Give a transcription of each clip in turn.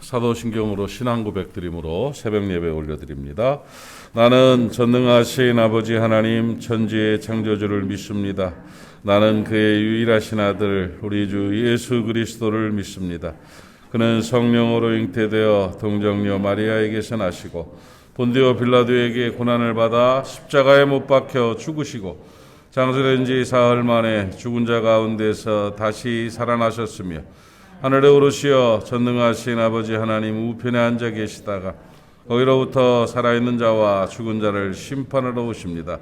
사도신경으로 신앙 고백드림으로 새벽 예배 올려드립니다. 나는 전능하신 아버지 하나님 천지의 창조주를 믿습니다. 나는 그의 유일하신 아들 우리 주 예수 그리스도를 믿습니다. 그는 성령으로 잉태되어 동정녀 마리아에게서 나시고 본디오 빌라도에게 고난을 받아 십자가에 못 박혀 죽으시고 장수된 지 사흘 만에 죽은 자 가운데서 다시 살아나셨으며 하늘에 오르시어 전능하신 아버지 하나님 우편에 앉아 계시다가 거기로부터 살아있는 자와 죽은 자를 심판하러 오십니다.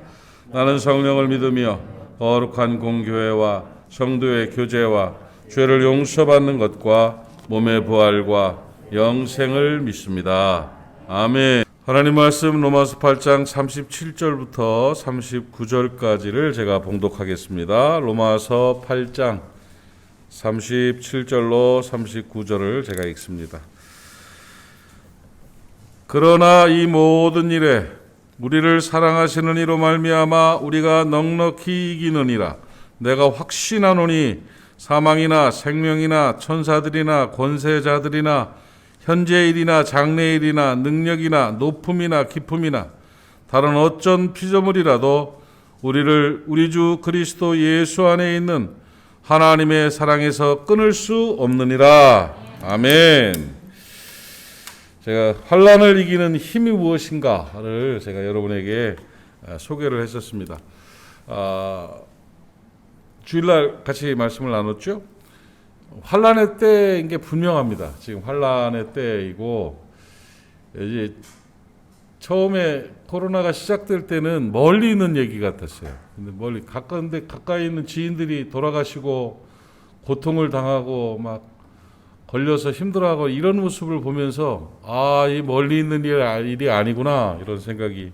나는 성령을 믿으며 거룩한 공교회와 성도의 교제와 죄를 용서받는 것과 몸의 부활과 영생을 믿습니다. 아멘. 하나님 말씀 로마서 8장 37절부터 39절까지를 제가 봉독하겠습니다. 로마서 8장 37절로 39절을 제가 읽습니다. 그러나 이 모든 일에 우리를 사랑하시는 이로 말미암아 우리가 넉넉히 이기느니라. 내가 확신하노니 사망이나 생명이나 천사들이나 권세자들이나 현재일이나 장래일이나 능력이나 높음이나 깊음이나 다른 어쩐 피조물이라도 우리를 우리 주 그리스도 예수 안에 있는 하나님의 사랑에서 끊을 수 없느니라. 아멘. 제가 환난을 이기는 힘이 무엇인가를 제가 여러분에게 소개를 했었습니다. 주일날 같이 말씀을 나눴죠. 환난의 때인 게 분명합니다. 지금 환난의 때이고, 이제 처음에 코로나가 시작될 때는 멀리 있는 얘기 같았어요. 근데 멀리 가까이 있는 지인들이 돌아가시고 고통을 당하고 막 걸려서 힘들어하고 이런 모습을 보면서 이 멀리 있는 일이 아니구나 이런 생각이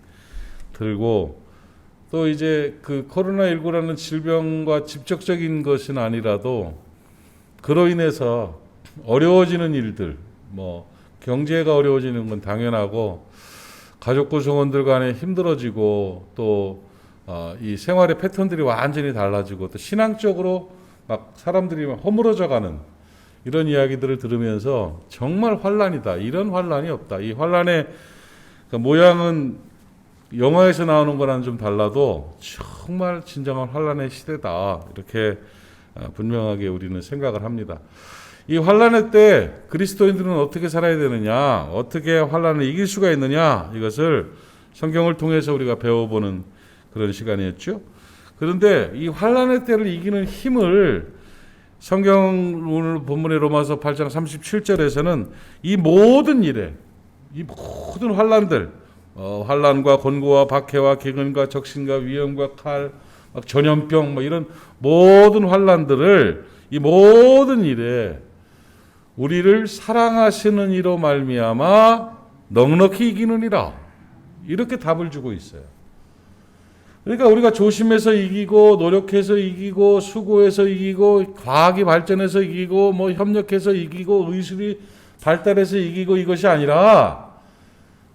들고, 또 이제 그 코로나19라는 질병과 직접적인 것은 아니라도 그로 인해서 어려워지는 일들, 경제가 어려워지는 건 당연하고 가족 구성원들 간에 힘들어지고 또 이 생활의 패턴들이 완전히 달라지고 또 신앙적으로 막 사람들이 막 허물어져가는 이런 이야기들을 들으면서 정말 환난이다. 이런 환난이 없다. 이 환난의 모양은 영화에서 나오는 거랑 좀 달라도 정말 진정한 환난의 시대다. 이렇게 분명하게 우리는 생각을 합니다. 이 환난의 때 그리스도인들은 어떻게 살아야 되느냐, 어떻게 환난을 이길 수가 있느냐, 이것을 성경을 통해서 우리가 배워보는 그런 시간이었죠. 그런데 이 환난의 때를 이기는 힘을 성경 오늘 본문의 로마서 8장 37절에서는 이 모든 일에, 이 모든 환난들, 환난과 곤고와 박해와 기근과 적신과 위험과 칼, 전염병 이런 모든 환난들을 이 모든 일에 우리를 사랑하시는 이로 말미암아 넉넉히 이기느니라. 이렇게 답을 주고 있어요. 그러니까 우리가 조심해서 이기고 노력해서 이기고 수고해서 이기고 과학이 발전해서 이기고 협력해서 이기고 의술이 발달해서 이기고 이것이 아니라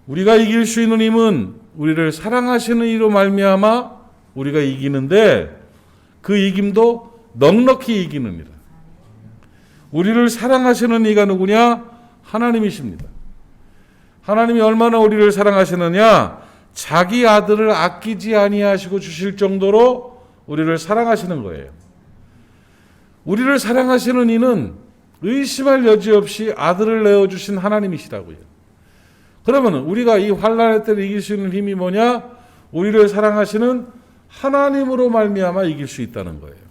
우리가 이길 수 있는 힘은 우리를 사랑하시는 이로 말미암아 우리가 이기는데 그 이김도 넉넉히 이기느니라. 우리를 사랑하시는 이가 누구냐? 하나님이십니다. 하나님이 얼마나 우리를 사랑하시느냐? 자기 아들을 아끼지 아니하시고 주실 정도로 우리를 사랑하시는 거예요. 우리를 사랑하시는 이는 의심할 여지 없이 아들을 내어주신 하나님이시라고요. 그러면 우리가 이 환난의 때를 이길 수 있는 힘이 뭐냐? 우리를 사랑하시는 하나님으로 말미암아 이길 수 있다는 거예요.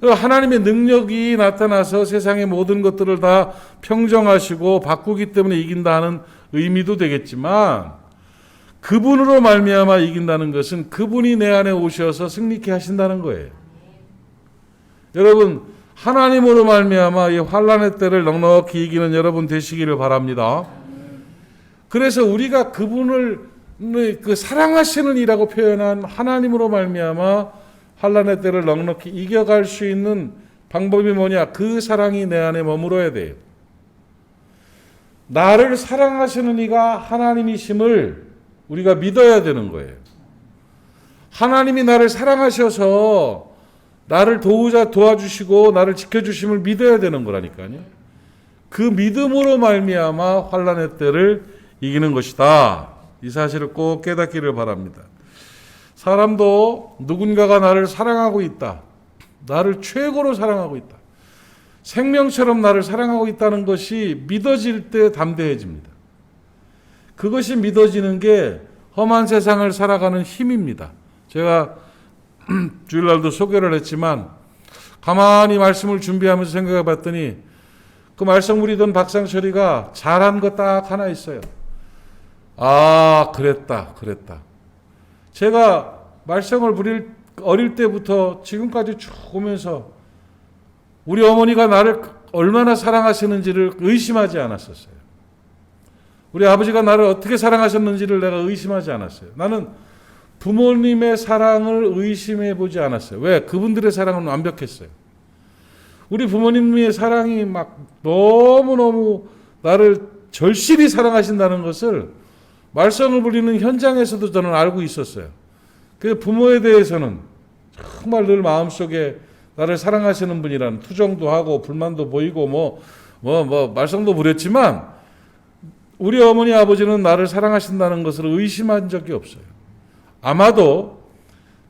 하나님의 능력이 나타나서 세상의 모든 것들을 다 평정하시고 바꾸기 때문에 이긴다는 의미도 되겠지만, 그분으로 말미암아 이긴다는 것은 그분이 내 안에 오셔서 승리케 하신다는 거예요. 여러분, 하나님으로 말미암아 이 환난의 때를 넉넉히 이기는 여러분 되시기를 바랍니다. 그래서 우리가 그분을 사랑하시는 이라고 표현한 하나님으로 말미암아 환난의 때를 넉넉히 이겨갈 수 있는 방법이 뭐냐? 그 사랑이 내 안에 머물어야 돼요. 나를 사랑하시는 이가 하나님이심을 우리가 믿어야 되는 거예요. 하나님이 나를 사랑하셔서 나를 도와주시고 나를 지켜주심을 믿어야 되는 거라니까요. 그 믿음으로 말미암아 환난의 때를 이기는 것이다. 이 사실을 꼭 깨닫기를 바랍니다. 사람도 누군가가 나를 사랑하고 있다. 나를 최고로 사랑하고 있다. 생명처럼 나를 사랑하고 있다는 것이 믿어질 때 담대해집니다. 그것이 믿어지는 게 험한 세상을 살아가는 힘입니다. 제가 주일날도 소개를 했지만 가만히 말씀을 준비하면서 생각해 봤더니 그 말썽부리던 박상철이가 잘한 거 딱 하나 있어요. 아, 그랬다. 제가 말썽을 부릴 어릴 때부터 지금까지 쭉 오면서 우리 어머니가 나를 얼마나 사랑하시는지를 의심하지 않았었어요. 우리 아버지가 나를 어떻게 사랑하셨는지를 내가 의심하지 않았어요. 나는 부모님의 사랑을 의심해 보지 않았어요. 왜? 그분들의 사랑은 완벽했어요. 우리 부모님의 사랑이 막 너무너무 나를 절실히 사랑하신다는 것을 말썽을 부리는 현장에서도 저는 알고 있었어요. 그 부모에 대해서는 정말 늘 마음속에 나를 사랑하시는 분이라는 투정도 하고 불만도 보이고 말썽도 부렸지만 우리 어머니 아버지는 나를 사랑하신다는 것을 의심한 적이 없어요. 아마도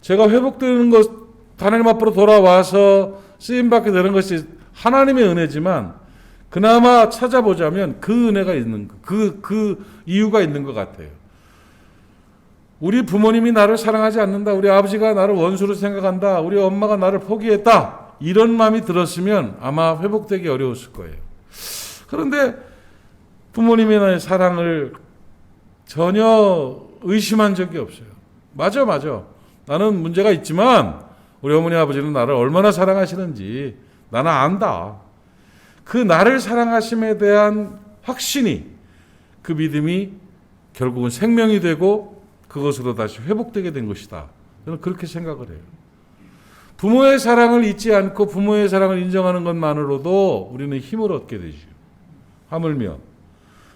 제가 회복되는 것, 하나님 앞으로 돌아와서 쓰임받게 되는 것이 하나님의 은혜지만 그나마 찾아보자면 그 은혜가 있는 그 이유가 있는 것 같아요. 우리 부모님이 나를 사랑하지 않는다. 우리 아버지가 나를 원수로 생각한다. 우리 엄마가 나를 포기했다. 이런 마음이 들었으면 아마 회복되기 어려웠을 거예요. 그런데 부모님의 나의 사랑을 전혀 의심한 적이 없어요. 맞아. 나는 문제가 있지만 우리 어머니 아버지는 나를 얼마나 사랑하시는지 나는 안다. 그 나를 사랑하심에 대한 확신이, 그 믿음이 결국은 생명이 되고 그것으로 다시 회복되게 된 것이다. 저는 그렇게 생각을 해요. 부모의 사랑을 잊지 않고 부모의 사랑을 인정하는 것만으로도 우리는 힘을 얻게 되죠. 하물며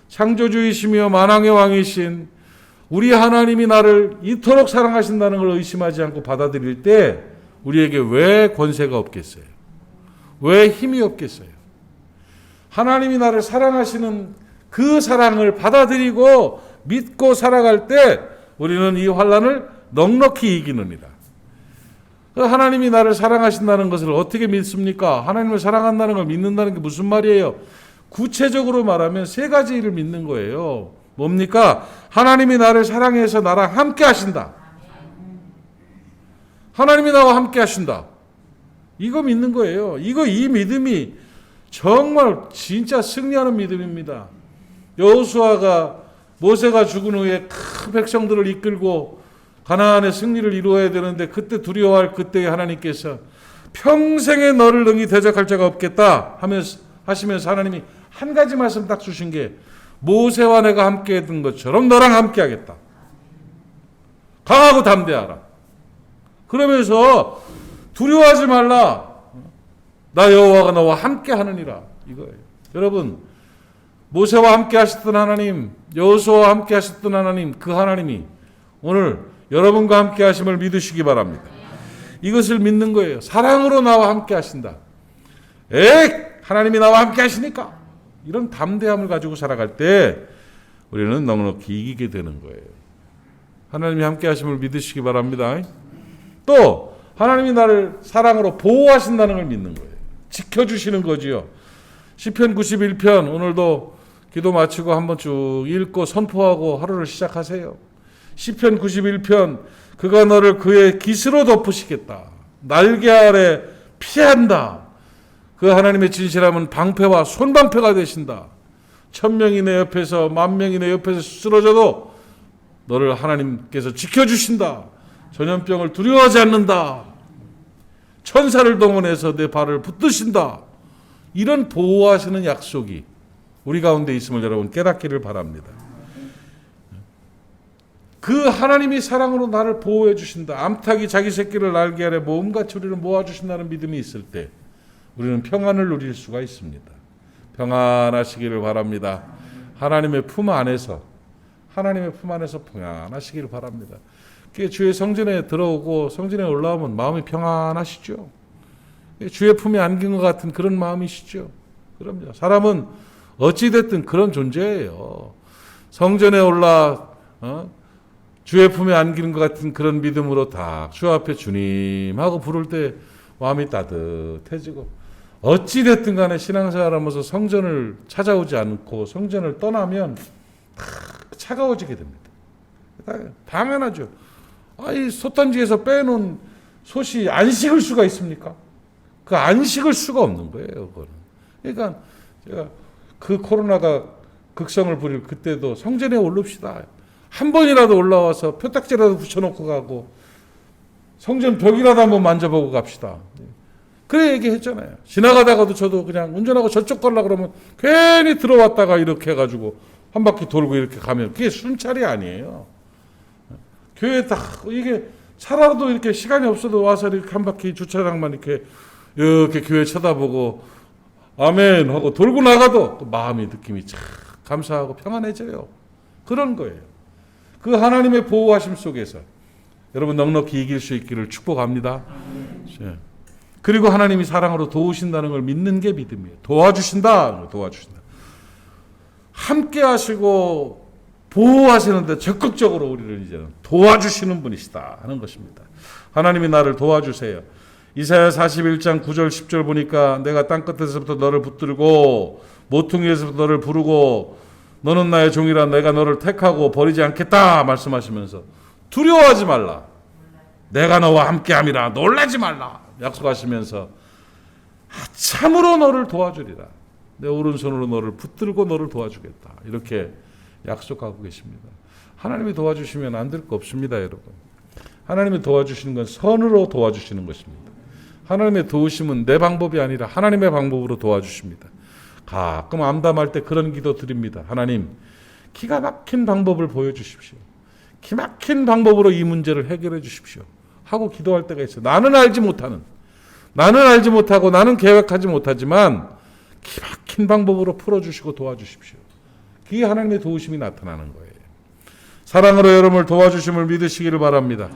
창조주이시며 만왕의 왕이신 우리 하나님이 나를 이토록 사랑하신다는 걸 의심하지 않고 받아들일 때 우리에게 왜 권세가 없겠어요? 왜 힘이 없겠어요? 하나님이 나를 사랑하시는 그 사랑을 받아들이고 믿고 살아갈 때 우리는 이 환난을 넉넉히 이기느니라. 하나님이 나를 사랑하신다는 것을 어떻게 믿습니까? 하나님을 사랑한다는 걸 믿는다는 게 무슨 말이에요? 구체적으로 말하면 세 가지를 믿는 거예요. 뭡니까? 하나님이 나를 사랑해서 나랑 함께 하신다. 하나님이 나와 함께 하신다. 이거 믿는 거예요. 이 믿음이 정말 진짜 승리하는 믿음입니다. 여호수아가 모세가 죽은 후에 큰 백성들을 이끌고 가나안의 승리를 이루어야 되는데 그때 두려워할 그때에 하나님께서 평생에 너를 능히 대적할 자가 없겠다 하시면서 하나님이 한 가지 말씀 딱 주신 게 모세와 내가 함께 했던 것처럼 너랑 함께 하겠다. 강하고 담대하라. 그러면서 두려워하지 말라. 나 여호와가 너와 함께 하느니라. 이거예요. 여러분, 모세와 함께 하셨던 하나님, 여호수아와 함께 하셨던 하나님, 그 하나님이 오늘 여러분과 함께 하심을 믿으시기 바랍니다. 이것을 믿는 거예요. 사랑으로 나와 함께 하신다. 하나님이 나와 함께 하시니까. 이런 담대함을 가지고 살아갈 때 우리는 넉넉히 이기게 되는 거예요. 하나님이 함께 하심을 믿으시기 바랍니다. 또 하나님이 나를 사랑으로 보호하신다는 걸 믿는 거예요. 지켜주시는 거지요. 시편 91편 오늘도 기도 마치고 한번 쭉 읽고 선포하고 하루를 시작하세요. 시편 91편 그가 너를 그의 깃으로 덮으시겠다. 날개 아래 피한다. 그 하나님의 진실함은 방패와 손방패가 되신다. 1000명이 내 옆에서 10,000명이 내 옆에서 쓰러져도 너를 하나님께서 지켜주신다. 전염병을 두려워하지 않는다. 천사를 동원해서 내 발을 붙드신다. 이런 보호하시는 약속이 우리 가운데 있음을 여러분 깨닫기를 바랍니다. 그 하나님이 사랑으로 나를 보호해 주신다. 암탉이 자기 새끼를 날개 아래 모음같이 우리를 모아주신다는 믿음이 있을 때 우리는 평안을 누릴 수가 있습니다. 평안하시기를 바랍니다. 하나님의 품 안에서 평안하시기를 바랍니다. 주의 성전에 들어오고 성전에 올라오면 마음이 평안하시죠. 주의 품에 안긴 것 같은 그런 마음이시죠. 그럼요. 사람은 어찌됐든 그런 존재예요. 성전에 올라 주의 품에 안기는 것 같은 그런 믿음으로 딱 주 앞에 주님 하고 부를 때 마음이 따뜻해지고, 어찌됐든 간에 신앙생활하면서 성전을 찾아오지 않고 성전을 떠나면 차가워지게 됩니다. 당연하죠. 이 솥단지에서 빼놓은 솥이 안 식을 수가 있습니까? 그 안 식을 수가 없는 거예요. 그거는. 그러니까 제가 그 코로나가 극성을 부릴 그때도 성전에 올릅시다. 한 번이라도 올라와서 표딱지라도 붙여놓고 가고 성전 벽이라도 한번 만져보고 갑시다. 그래 얘기했잖아요. 지나가다가도 저도 그냥 운전하고 저쪽 가려고 그러면 괜히 들어왔다가 이렇게 해가지고 한 바퀴 돌고 이렇게 가면 그게 순찰이 아니에요. 교회 딱 이게 차라도 이렇게 시간이 없어도 와서 이렇게 한 바퀴 주차장만 이렇게 교회 쳐다보고 아멘 하고 돌고 나가도 마음의 느낌이 참 감사하고 평안해져요. 그런 거예요. 그 하나님의 보호하심 속에서 여러분 넉넉히 이길 수 있기를 축복합니다. 그리고 하나님이 사랑으로 도우신다는 걸 믿는 게 믿음이에요. 도와주신다. 함께 하시고 보호하시는데 적극적으로 우리를 이제는 도와주시는 분이시다 하는 것입니다. 하나님이 나를 도와주세요. 이사야 41장 9절 10절 보니까 내가 땅끝에서부터 너를 붙들고 모퉁이에서부터 너를 부르고 너는 나의 종이라 내가 너를 택하고 버리지 않겠다 말씀하시면서 두려워하지 말라. 내가 너와 함께함이라. 놀라지 말라. 약속하시면서 참으로 너를 도와주리라. 내 오른손으로 너를 붙들고 너를 도와주겠다. 이렇게 약속하고 계십니다. 하나님이 도와주시면 안 될 거 없습니다, 여러분. 하나님이 도와주시는 건 선으로 도와주시는 것입니다. 하나님의 도우심은 내 방법이 아니라 하나님의 방법으로 도와주십니다. 가끔 암담할 때 그런 기도 드립니다. 하나님, 기가 막힌 방법을 보여주십시오. 기막힌 방법으로 이 문제를 해결해 주십시오. 하고 기도할 때가 있어요. 나는 알지 못하고 나는 계획하지 못하지만 기막힌 방법으로 풀어주시고 도와주십시오. 그게 하나님의 도우심이 나타나는 거예요. 사랑으로 여러분을 도와주심을 믿으시기를 바랍니다.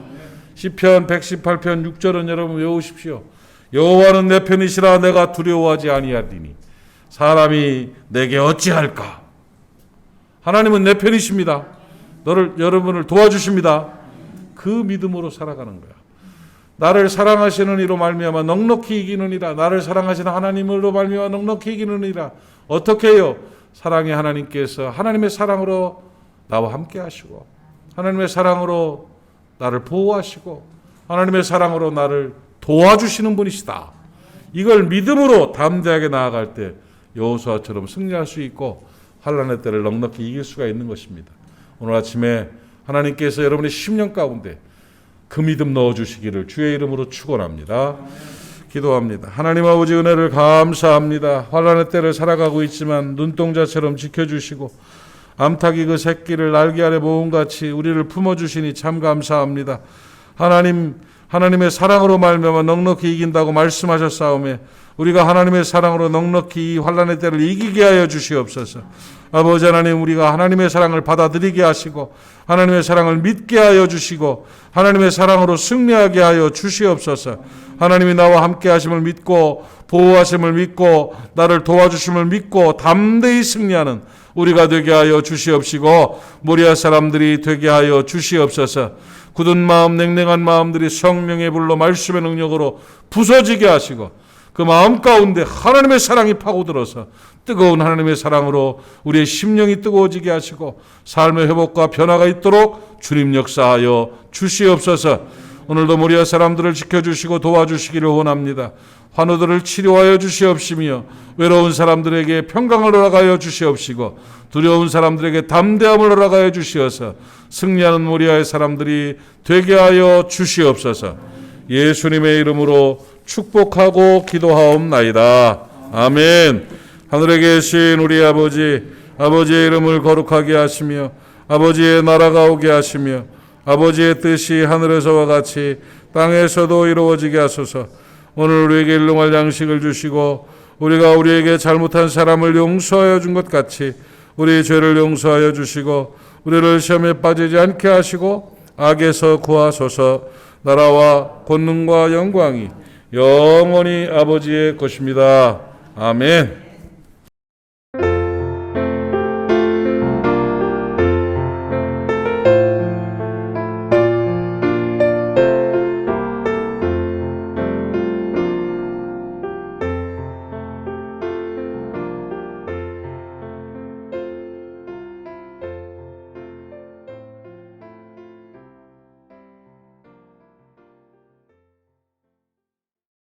시편 118편 6절은 여러분 외우십시오. 여호와는 내 편이시라 내가 두려워하지 아니하리니 사람이 내게 어찌할까. 하나님은 내 편이십니다. 여러분을 도와주십니다. 그 믿음으로 살아가는 거야. 나를 사랑하시는 이로 말미암아 넉넉히 이기느니라. 나를 사랑하시는 하나님으로 말미암아 넉넉히 이기느니라. 어떻게 해요? 사랑의 하나님께서 하나님의 사랑으로 나와 함께 하시고 하나님의 사랑으로 나를 보호하시고 하나님의 사랑으로 나를 도와주시는 분이시다. 이걸 믿음으로 담대하게 나아갈 때 여호수아처럼 승리할 수 있고 환난의 때를 넉넉히 이길 수가 있는 것입니다. 오늘 아침에 하나님께서 여러분의 심령 가운데 그 믿음 넣어주시기를 주의 이름으로 축원합니다. 기도합니다. 하나님 아버지 은혜를 감사합니다. 환난의 때를 살아가고 있지만 눈동자처럼 지켜주시고 암탉이 그 새끼를 날개 아래 모음같이 우리를 품어주시니 참 감사합니다. 하나님의 사랑으로 말미암아 넉넉히 이긴다고 말씀하셨사오매 우리가 하나님의 사랑으로 넉넉히 이 환난의 때를 이기게 하여 주시옵소서. 아버지 하나님, 우리가 하나님의 사랑을 받아들이게 하시고 하나님의 사랑을 믿게 하여 주시고 하나님의 사랑으로 승리하게 하여 주시옵소서. 하나님이 나와 함께 하심을 믿고 보호하심을 믿고 나를 도와주심을 믿고 담대히 승리하는 우리가 되게 하여 주시옵시고 모리아 사람들이 되게 하여 주시옵소서. 굳은 마음 냉랭한 마음들이 성령의 불로 말씀의 능력으로 부서지게 하시고 그 마음 가운데 하나님의 사랑이 파고들어서 뜨거운 하나님의 사랑으로 우리의 심령이 뜨거워지게 하시고 삶의 회복과 변화가 있도록 주님 역사하여 주시옵소서. 오늘도 모리아 사람들을 지켜주시고 도와주시기를 원합니다. 환우들을 치료하여 주시옵시며 외로운 사람들에게 평강을 허락하여 주시옵시고 두려운 사람들에게 담대함을 허락하여 주시어서 승리하는 모리아의 사람들이 되게 하여 주시옵소서. 예수님의 이름으로 축복하고 기도하옵나이다. 아멘. 하늘에 계신 우리 아버지의 이름을 거룩하게 하시며 아버지의 나라가 오게 하시며 아버지의 뜻이 하늘에서와 같이 땅에서도 이루어지게 하소서. 오늘 우리에게 일용할 양식을 주시고 우리가 우리에게 잘못한 사람을 용서하여 준 것 같이 우리 죄를 용서하여 주시고 우리를 시험에 빠지지 않게 하시고 악에서 구하소서. 나라와 권능과 영광이 영원히 아버지의 것입니다. 아멘.